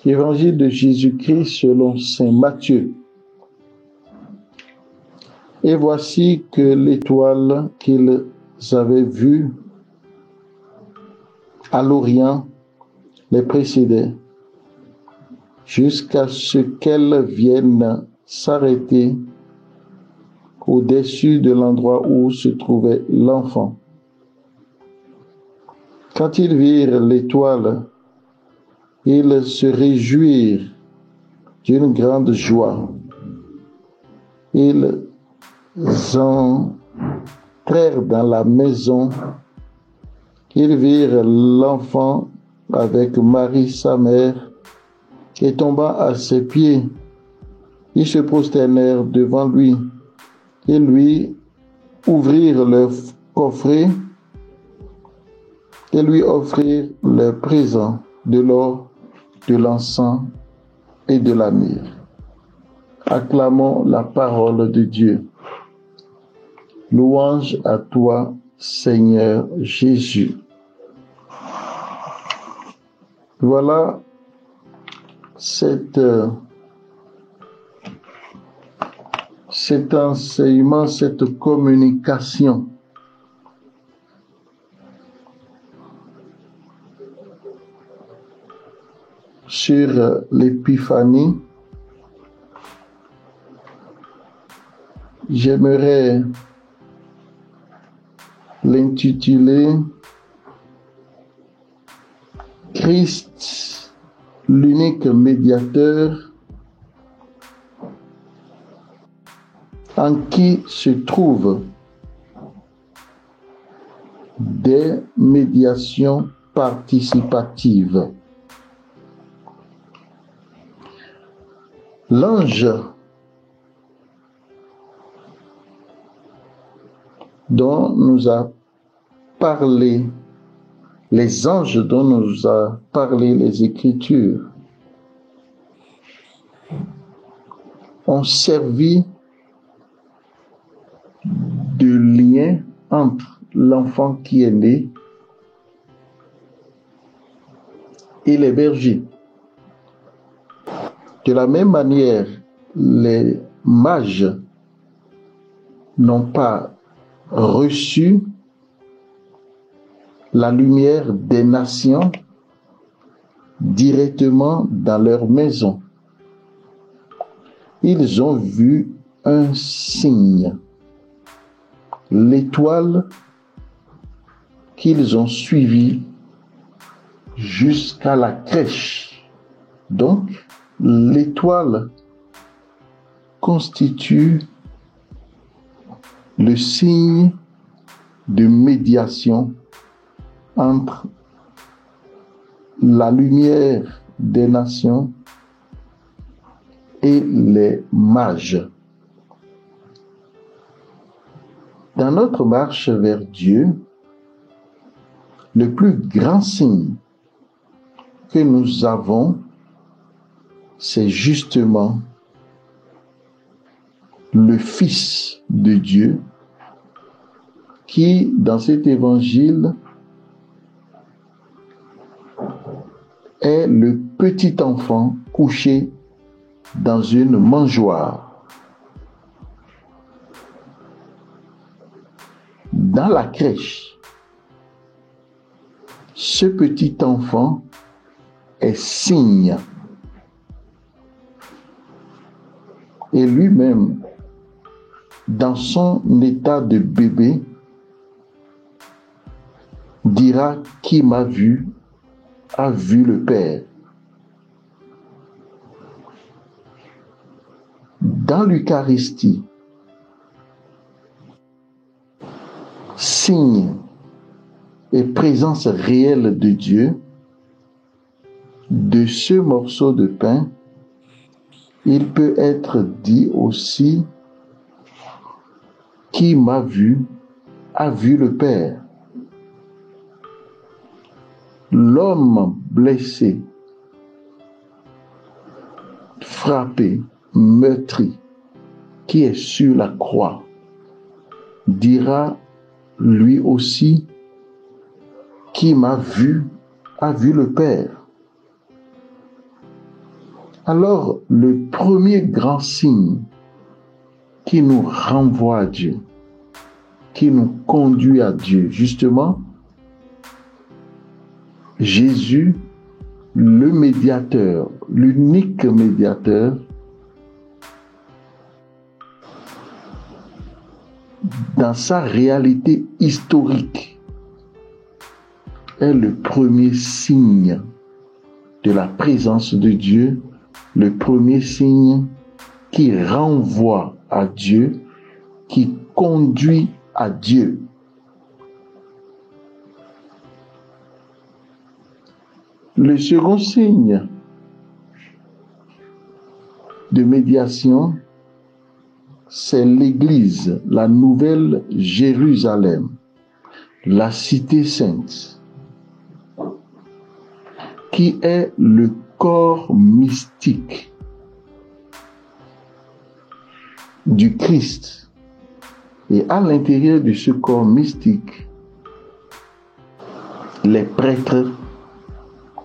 Évangile de Jésus-Christ selon saint Matthieu. Et voici que l'étoile qu'ils avaient vue à l'Orient les précédait, jusqu'à ce qu'elle vienne s'arrêter au-dessus de l'endroit où se trouvait l'enfant. Quand ils virent l'étoile, ils se réjouirent d'une grande joie. Ils entrèrent dans la maison. Ils virent l'enfant avec Marie, sa mère, et tombant à ses pieds, ils se prosternèrent devant lui et lui ouvrirent leur coffret et lui offrirent leurs présents, de l'or, de l'encens et de la myrrhe. Acclamons la parole de Dieu. Louange à toi, Seigneur Jésus. Voilà cet enseignement, cette communication sur l'épiphanie. J'aimerais l'intituler Christ, l'unique médiateur, en qui se trouvent des médiations participatives. L'ange dont nous a parlé, les anges dont nous a parlé les Écritures, ont servi de lien entre l'enfant qui est né et les bergers. De la même manière, les mages n'ont pas reçu la lumière des nations directement dans leur maison. Ils ont vu un signe, l'étoile qu'ils ont suivie jusqu'à la crèche. Donc, l'étoile constitue le signe de médiation entre la lumière des nations et les mages. Dans notre marche vers Dieu, le plus grand signe que nous avons, c'est justement le Fils de Dieu qui, dans cet évangile, est le petit enfant couché dans une mangeoire. Dans la crèche, ce petit enfant est signe. Et lui-même, dans son état de bébé, dira « Qui m'a vu, a vu le Père ». Dans l'Eucharistie, signe et présence réelle de Dieu, de ce morceau de pain, il peut être dit aussi « Qui m'a vu, a vu le Père ». L'homme blessé, frappé, meurtri, qui est sur la croix, dira lui aussi, qui m'a vu, a vu le Père. Alors, le premier grand signe qui nous renvoie à Dieu, qui nous conduit à Dieu, justement, Jésus, le médiateur, l'unique médiateur, dans sa réalité historique, est le premier signe de la présence de Dieu, le premier signe qui renvoie à Dieu, qui conduit à Dieu. Le second signe de médiation, c'est l'Église, la nouvelle Jérusalem, la cité sainte, qui est le corps mystique du Christ. Et à l'intérieur de ce corps mystique, les prêtres,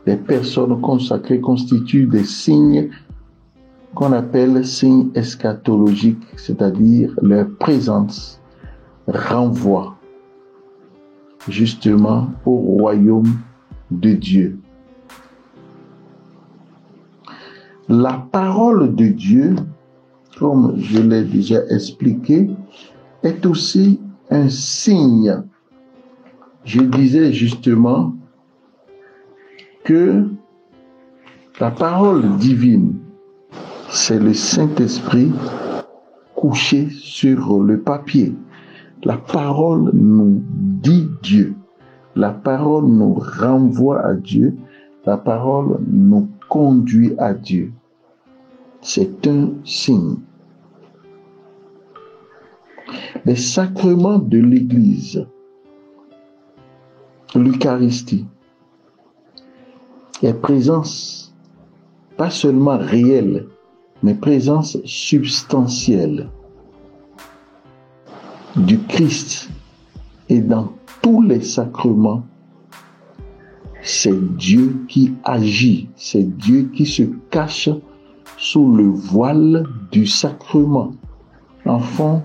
les personnes consacrées constituent des signes qu'on appelle signes eschatologiques, c'est-à-dire leur présence renvoie justement au royaume de Dieu. La parole de Dieu, comme je l'ai déjà expliqué, est aussi un signe. Je disais justement que la parole divine, c'est le Saint-Esprit couché sur le papier. La parole nous dit Dieu. La parole nous renvoie à Dieu. La parole nous conduit à Dieu. C'est un signe. Les sacrements de l'Église, l'Eucharistie, est présence pas seulement réelle, mais présence substantielle du Christ. Et dans tous les sacrements, c'est Dieu qui agit, c'est Dieu qui se cache sous le voile du sacrement. Enfin,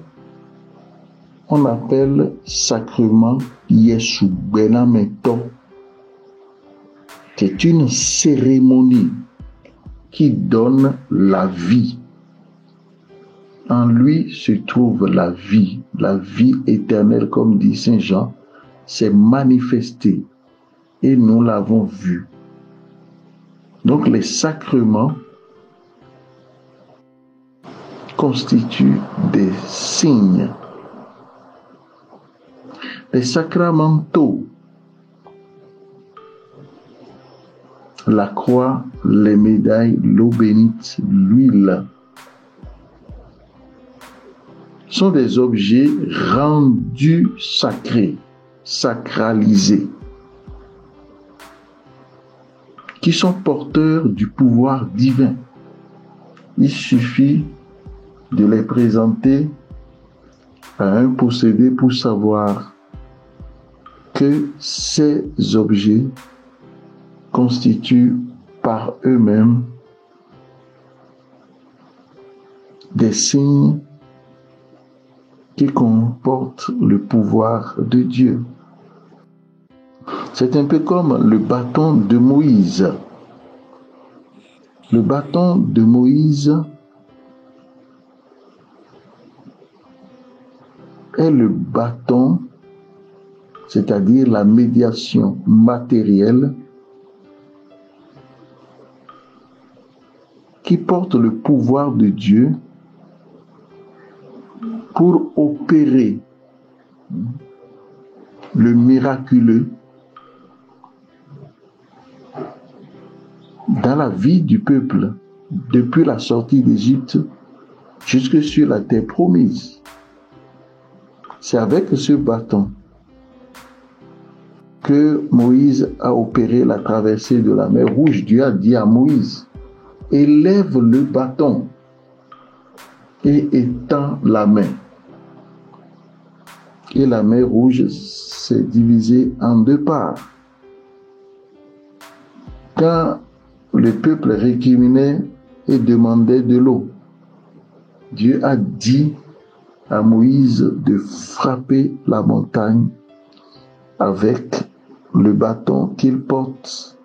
on appelle sacrement Yesu Benameto. C'est une cérémonie qui donne la vie. En lui se trouve la vie éternelle, comme dit Saint Jean, s'est manifestée et nous l'avons vu. Donc les sacrements constituent des signes. Les sacramentaux, la croix, les médailles, l'eau bénite, l'huile, sont des objets rendus sacrés, sacralisés, qui sont porteurs du pouvoir divin. Il suffit de les présenter à un possédé pour savoir que ces objets constituent par eux-mêmes des signes qui comportent le pouvoir de Dieu. C'est un peu comme le bâton de Moïse. Le bâton de Moïse est le bâton, c'est-à-dire la médiation matérielle qui porte le pouvoir de Dieu pour opérer le miraculeux dans la vie du peuple, depuis la sortie d'Égypte jusque sur la terre promise. C'est avec ce bâton que Moïse a opéré la traversée de la mer Rouge. Dieu a dit à Moïse, élève le bâton et étend la main. Et la mer Rouge s'est divisée en deux parts. Quand le peuple récriminait et demandait de l'eau. Dieu a dit à Moïse de frapper la montagne avec le bâton qu'il porte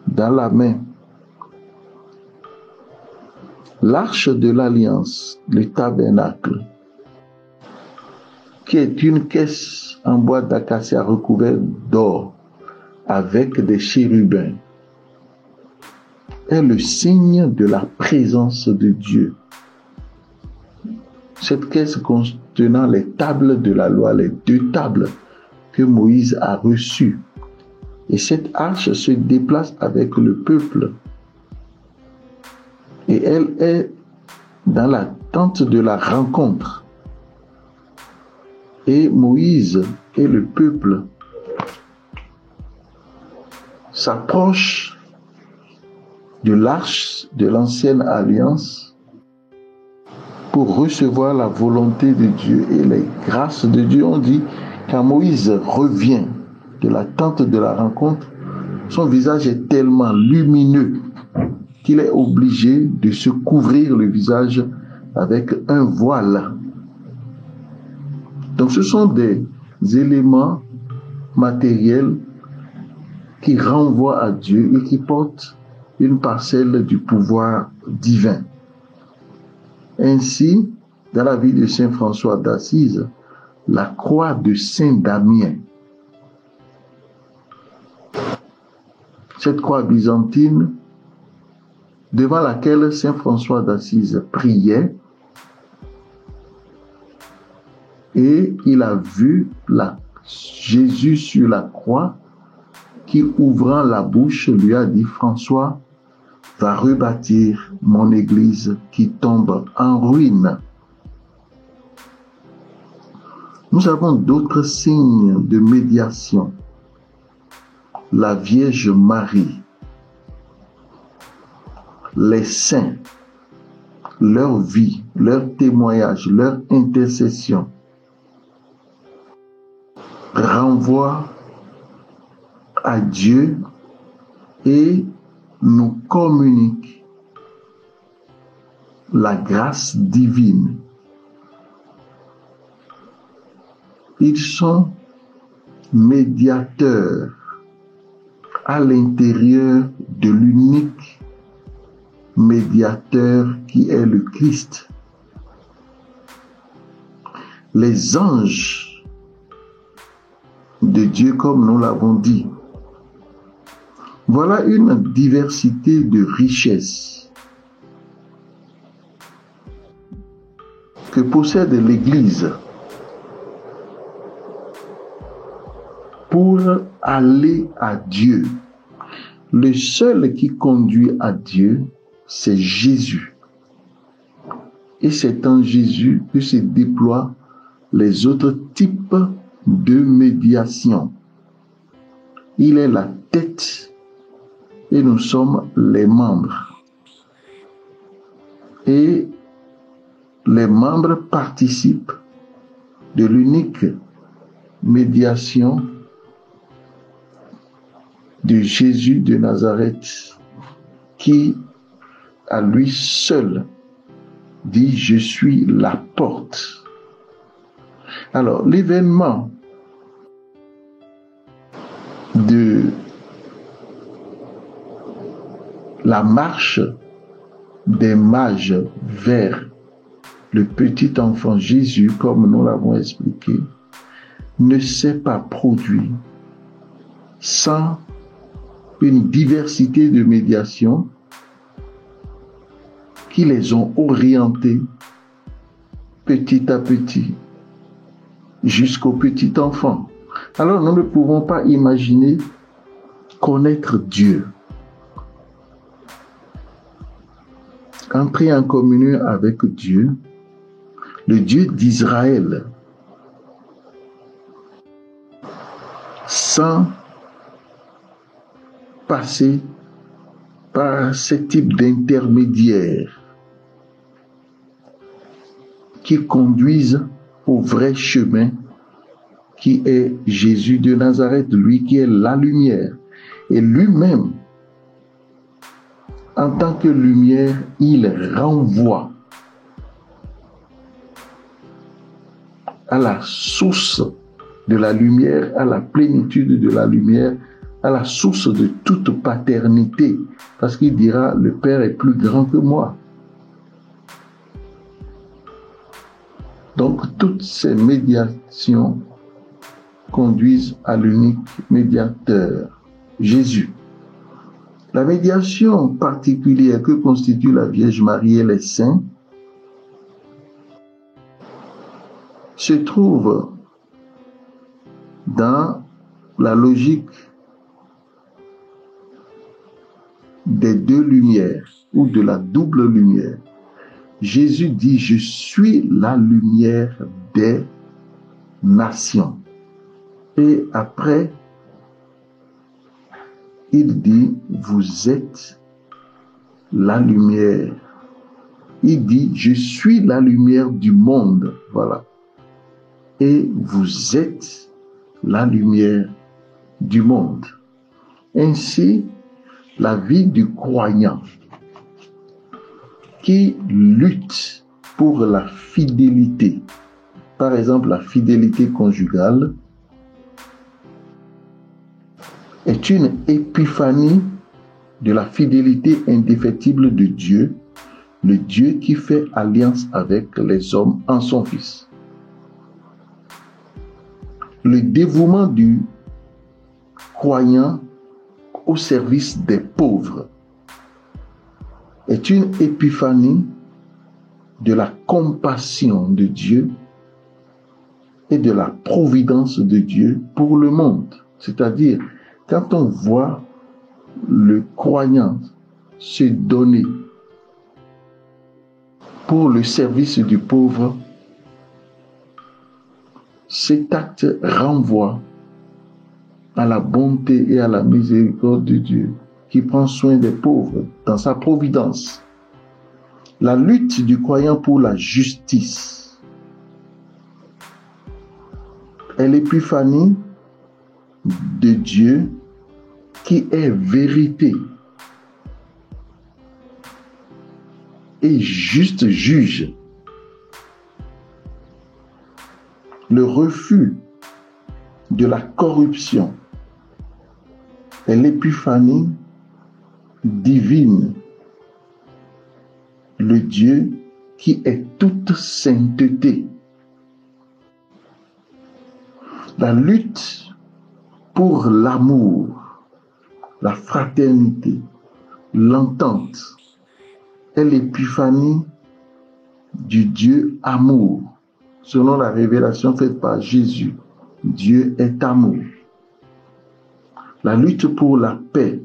dans la main. L'arche de l'alliance, le tabernacle, qui est une caisse en bois d'acacia recouverte d'or avec des chérubins, est le signe de la présence de Dieu. Cette caisse contenant les tables de la loi, les 2 tables que Moïse a reçues. Et cette arche se déplace avec le peuple. Et elle est dans la tente de la rencontre. Et Moïse et le peuple s'approchent de l'arche de l'ancienne alliance pour recevoir la volonté de Dieu et les grâces de Dieu. On dit, quand Moïse revient de la tente de la rencontre, son visage est tellement lumineux qu'il est obligé de se couvrir le visage avec un voile. Donc ce sont des éléments matériels qui renvoient à Dieu et qui portent une parcelle du pouvoir divin. Ainsi, dans la vie de Saint François d'Assise, la croix de Saint Damien, cette croix byzantine devant laquelle Saint François d'Assise priait, et il a vu Jésus sur la croix qui, ouvrant la bouche, lui a dit, François va rebâtir mon église qui tombe en ruine. Nous avons d'autres signes de médiation. La Vierge Marie, les saints, leur vie, leur témoignage, leur intercession renvoient à Dieu et nous communiquent la grâce divine. Ils sont médiateurs à l'intérieur de l'unique médiateur qui est le Christ. Les anges de Dieu, comme nous l'avons dit. Voilà une diversité de richesses que possède l'Église pour aller à Dieu. Le seul qui conduit à Dieu, c'est Jésus. Et c'est en Jésus que se déploient les autres types de médiation. Il est la tête et nous sommes les membres. Et les membres participent de l'unique médiation de Jésus de Nazareth, qui à lui seul dit « Je suis la porte ». Alors, l'événement de la marche des mages vers le petit enfant Jésus, comme nous l'avons expliqué, ne s'est pas produit sans une diversité de médiations qui les ont orientés petit à petit jusqu'au petit enfant. Alors nous ne pouvons pas imaginer connaître Dieu, entrer en communion avec Dieu, le Dieu d'Israël, sans passer par ce type d'intermédiaires qui conduisent au vrai chemin qui est Jésus de Nazareth, lui qui est la lumière. Et lui-même, en en tant que lumière, il renvoie à la source de la lumière, à la plénitude de la lumière, à la source de toute paternité, parce qu'il dira, le Père est plus grand que moi. Donc, toutes ces médiations conduisent à l'unique médiateur, Jésus. La médiation particulière que constitue la Vierge Marie et les saints se trouve dans la logique des deux lumières ou de la double lumière. Jésus dit, je suis la lumière des nations. Et après, il dit, vous êtes la lumière. Il dit, je suis la lumière du monde. Voilà. Et vous êtes la lumière du monde. Ainsi, la vie du croyant qui lutte pour la fidélité, par exemple la fidélité conjugale, est une épiphanie de la fidélité indéfectible de Dieu, le Dieu qui fait alliance avec les hommes en son Fils. Le dévouement du croyant au service des pauvres est une épiphanie de la compassion de Dieu et de la providence de Dieu pour le monde. C'est-à-dire, quand on voit le croyant se donner pour le service du pauvre, cet acte renvoie à la bonté et à la miséricorde de Dieu qui prend soin des pauvres dans sa providence. La lutte du croyant pour la justice est l'épiphanie de Dieu qui est vérité et juste juge. Le refus de la corruption est l'épiphanie divine, le Dieu qui est toute sainteté. La lutte pour l'amour, la fraternité, l'entente est l'épiphanie du Dieu amour, selon la révélation faite par Jésus. Dieu est amour. La lutte pour la paix,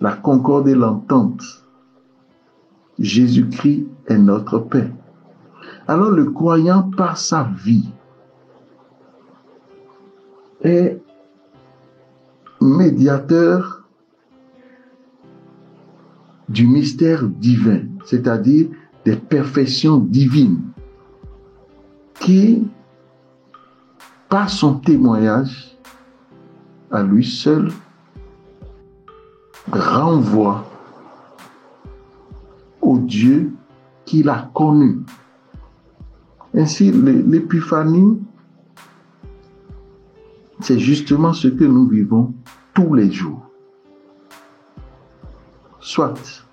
la concorde et l'entente. Jésus-Christ est notre paix. Alors le croyant, par sa vie, est médiateur du mystère divin, c'est-à-dire des perfections divines, qui, par son témoignage, à lui seul, renvoie au Dieu qu'il a connu. Ainsi, l'épiphanie, c'est justement ce que nous vivons tous les jours. Soit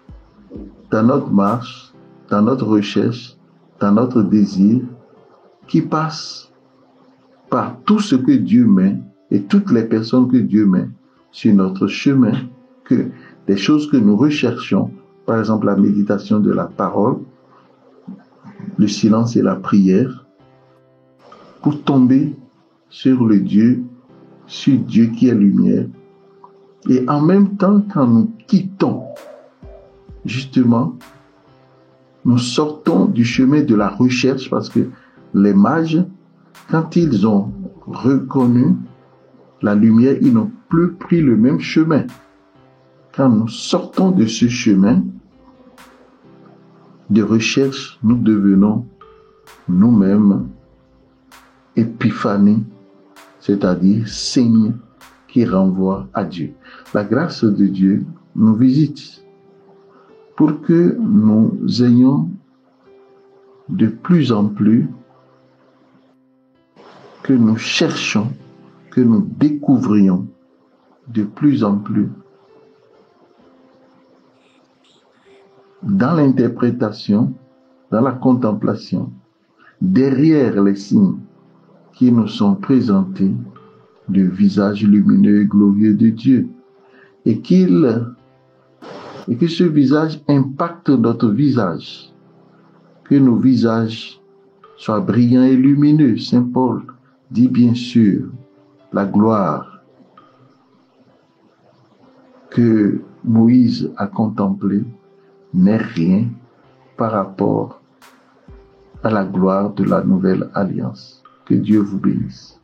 dans notre marche, dans notre recherche, dans notre désir, qui passe par tout ce que Dieu met et toutes les personnes que Dieu met sur notre chemin, que des choses que nous recherchons, par exemple la méditation de la parole, le silence et la prière, pour tomber sur le Dieu, sur Dieu qui est lumière. Et en même temps, quand nous quittons, justement, nous sortons du chemin de la recherche, parce que les mages, quand ils ont reconnu la lumière, ils n'ont plus pris le même chemin. Quand nous sortons de ce chemin de recherche, nous devenons nous-mêmes épiphanie, c'est-à-dire signe qui renvoie à Dieu. La grâce de Dieu nous visite pour que nous ayons de plus en plus, que nous cherchions, que nous découvrions de plus en plus dans l'interprétation, dans la contemplation, derrière les signes qui nous sont présentés du visage lumineux et glorieux de Dieu, et que ce visage impacte notre visage, que nos visages soient brillants et lumineux. Saint Paul dit bien sûr, la gloire que Moïse a contemplée n'est rien par rapport à la gloire de la nouvelle alliance. Que Dieu vous bénisse.